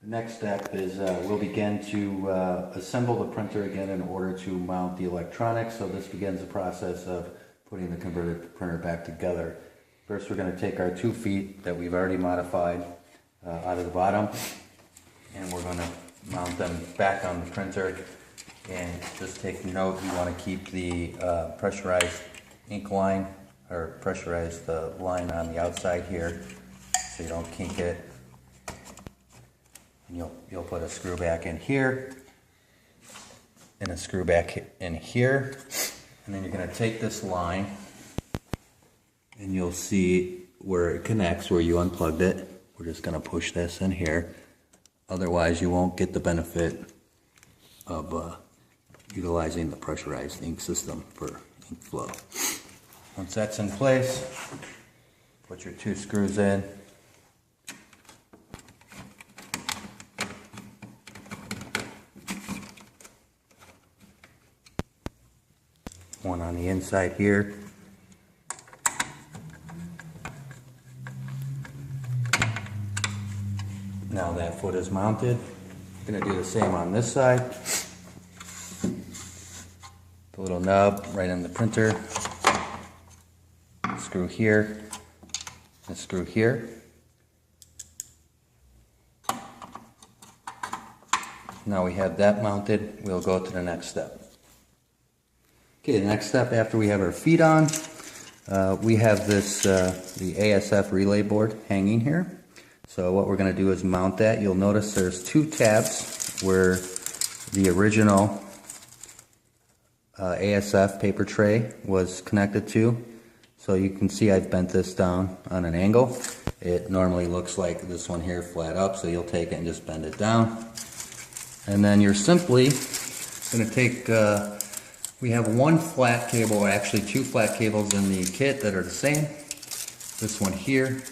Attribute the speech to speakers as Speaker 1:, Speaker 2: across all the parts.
Speaker 1: The next step is we'll begin to assemble the printer again in order to mount the electronics. So this begins the process of putting the converted printer back together. First we're going to take our 2 feet that we've already modified out of the bottom, and we're going to mount them back on the printer. And just take note, you want to keep the pressurized ink line or pressurized line on the outside here so you don't kink it. And you'll put a screw back in here and a screw back in here, and then you're going to take this line and you'll see where it connects, where you unplugged it. We're just going to push this in here, otherwise you won't get the benefit of utilizing the pressurized ink system for ink flow. Once that's in place, put your 2 screws in. One on the inside here. Now that foot is mounted. I'm going to do the same on this side. The little nub right in the printer. Screw here. And screw here. Now we have that mounted. We'll go to the next step. Okay, the next step after we have our feet on, we have this the ASF relay board hanging here. So what we're going to do is mount that. You'll notice there's 2 tabs where the original ASF paper tray was connected to. So you can see I've bent this down on an angle. It normally looks like this one here flat up, so you'll take it and just bend it down. And then you're simply going to take we have 1 flat cable, or actually 2 flat cables in the kit that are the same. This one here,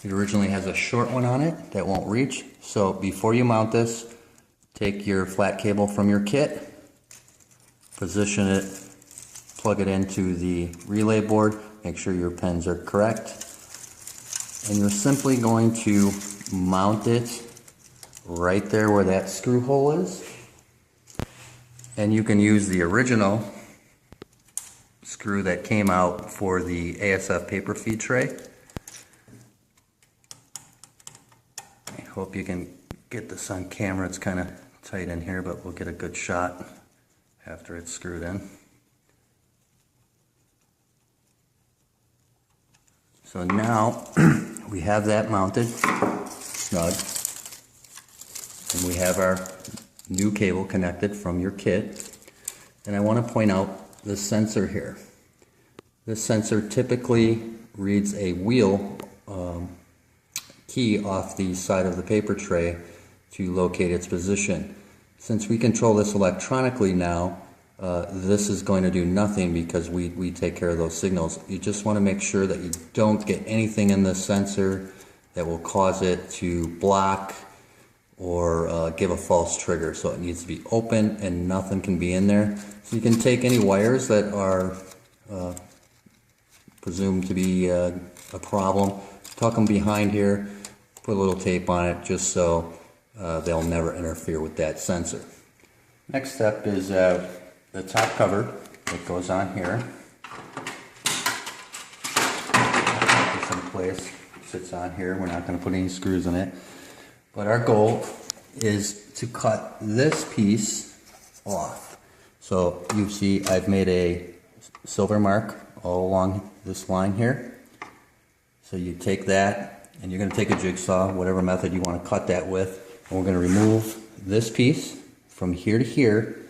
Speaker 1: it originally has a short one on it that won't reach. So before you mount this, take your flat cable from your kit, position it, plug it into the relay board, make sure your pins are correct, and you're simply going to mount it right there where that screw hole is. And you can use the original screw that came out for the ASF paper feed tray. I hope you can get this on camera. It's kind of tight in here, but we'll get a good shot after it's screwed in. So now we have that mounted snug, and we have our new cable connected from your kit. And I want to point out this sensor here. This sensor typically reads a wheel key off the side of the paper tray to locate its position. Since we control this electronically now, this is going to do nothing because we take care of those signals. You just want to make sure that you don't get anything in the sensor that will cause it to block or give a false trigger. So it needs to be open and nothing can be in there. So you can take any wires that are presumed to be a problem, tuck them behind here, put a little tape on it just so they'll never interfere with that sensor. Next step is the top cover that goes on here. Put this in place, sits on here. We're not going to put any screws in it. But our goal is to cut this piece off. So you see I've made a silver mark all along this line here. So you take that and you're going to take a jigsaw, whatever method you want to cut that with, and we're going to remove this piece from here to here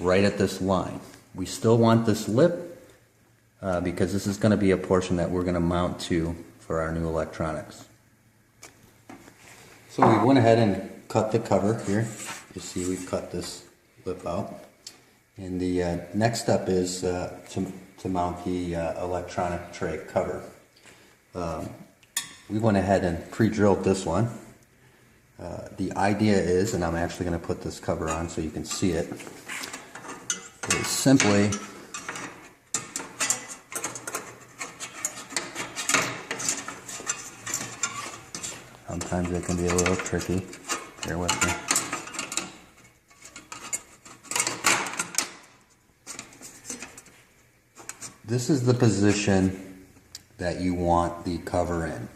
Speaker 1: right at this line. We still want this lip because this is going to be a portion that we're going to mount to for our new electronics. So we went ahead and cut the cover here. You see we've cut this lip out. And the next step is to mount the electronic tray cover. We went ahead and pre-drilled this one. The idea is, and I'm actually going to put this cover on so you can see it, is simply sometimes it can be a little tricky. Bear with me. This is the position that you want the cover in.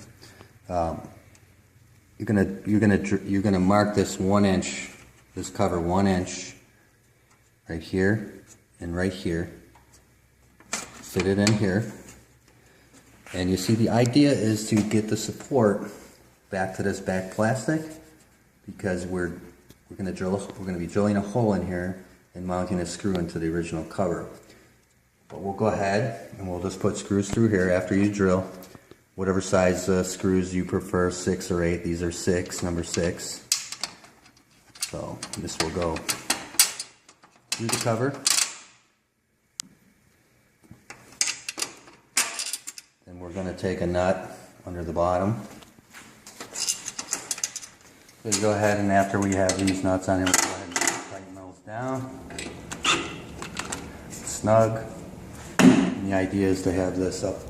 Speaker 1: You're gonna mark this 1 inch, this cover 1 inch, right here and right here. Fit it in here, and you see the idea is to get the support back to this back plastic, because we're gonna be drilling a hole in here and mounting a screw into the original cover. But we'll go ahead and we'll just put screws through here after you drill. Whatever size screws you prefer, 6 or 8. These are 6, number 6. So this will go through the cover. Then we're going to take a nut under the bottom. So you go ahead, and after we have these nuts on here, we'll go ahead and tighten those down. Snug. And the idea is to have this up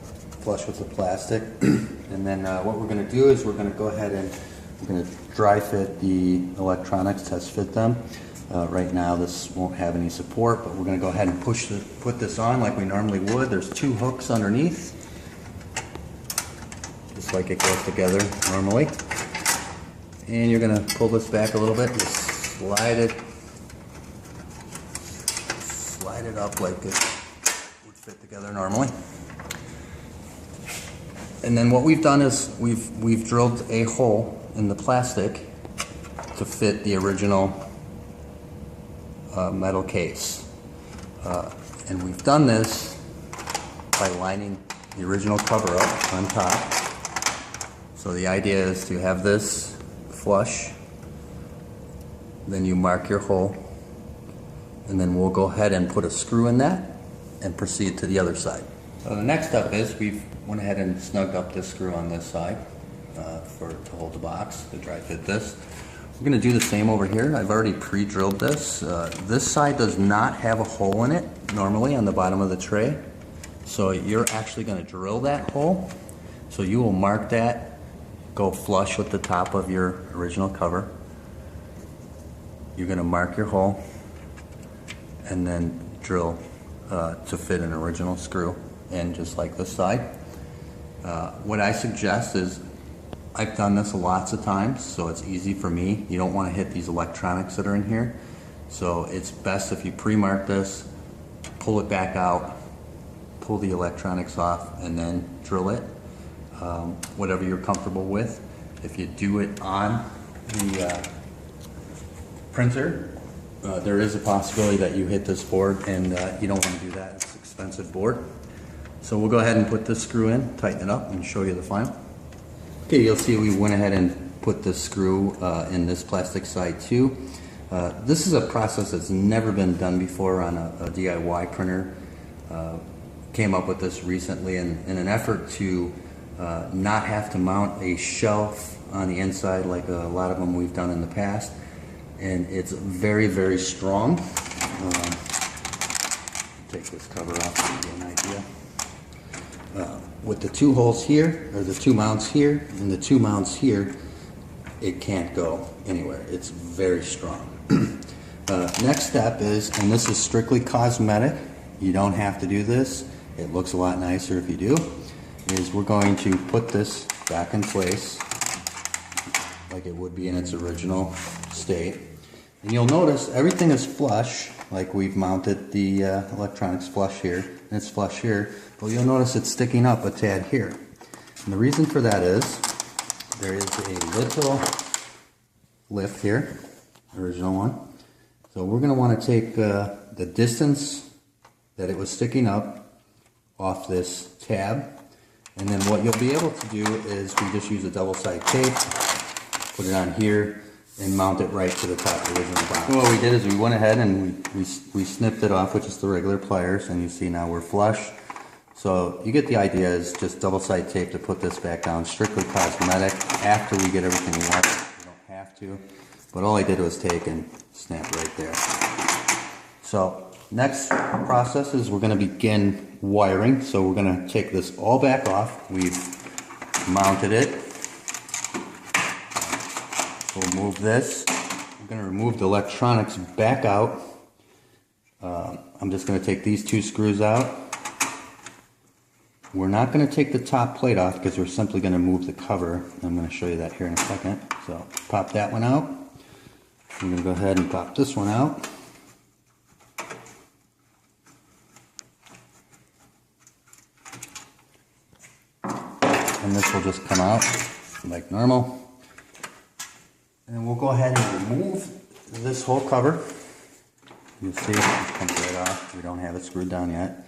Speaker 1: flush with the plastic. And then what we're going to do is we're going to go ahead and we're going to dry fit the electronics, test fit them. Right now this won't have any support, but we're going to go ahead and put this on like we normally would. There's 2 hooks underneath, just like it goes together normally. And you're going to pull this back a little bit, just slide it up like it would fit together normally. And then what we've done is we've drilled a hole in the plastic to fit the original metal case. And we've done this by lining the original cover up on top. So the idea is to have this flush, then you mark your hole, and then we'll go ahead and put a screw in that and proceed to the other side. So the next step is we've went ahead and snugged up this screw on this side to hold the box, to dry fit this. We're going to do the same over here. I've already pre-drilled this. This side does not have a hole in it normally on the bottom of the tray. So you're actually going to drill that hole. So you will mark that, go flush with the top of your original cover. You're going to mark your hole and then drill to fit an original screw in, just like this side. What I suggest is, I've done this lots of times, so it's easy for me. You don't want to hit these electronics that are in here. So it's best if you pre-mark this, pull it back out, pull the electronics off, and then drill it. Whatever you're comfortable with. If you do it on the printer, there is a possibility that you hit this board, and you don't want to do that. It's an expensive board. So we'll go ahead and put this screw in, tighten it up, and show you the final. Okay, you'll see we went ahead and put this screw in this plastic side too. This is a process that's never been done before on a DIY printer. Came up with this recently in an effort to not have to mount a shelf on the inside like a lot of them we've done in the past. And it's very, very strong. Take this cover off to give you an idea. With the 2 holes here, or the 2 mounts here, and the 2 mounts here, it can't go anywhere. It's very strong. Next step is, and this is strictly cosmetic, you don't have to do this, it looks a lot nicer if you do, is we're going to put this back in place like it would be in its original state. And you'll notice everything is flush, like we've mounted the electronics flush here, and it's flush here, but you'll notice it's sticking up a tad here. And the reason for that is there is a little lift here, original one. So we're going to want to take the distance that it was sticking up off this tab, and then what you'll be able to do is we just use a double-sided tape, put it on here, and mount it right to the top of the original box. So what we did is we went ahead and we snipped it off with just the regular pliers, and you see now we're flush. So you get the idea, is just double-sided tape to put this back down, strictly cosmetic. After we get everything we want, you don't have to. But all I did was take and snap right there. So next process is we're going to begin wiring. So we're going to take this all back off. We've mounted it. We'll move this. I'm going to remove the electronics back out. I'm just going to take these two screws out. We're not going to take the top plate off because we're simply going to move the cover. I'm going to show you that here in a second. So pop that one out. I'm going to go ahead and pop this one out. And this will just come out like normal. And we'll go ahead and remove this whole cover. You see, it comes right off. We don't have it screwed down yet.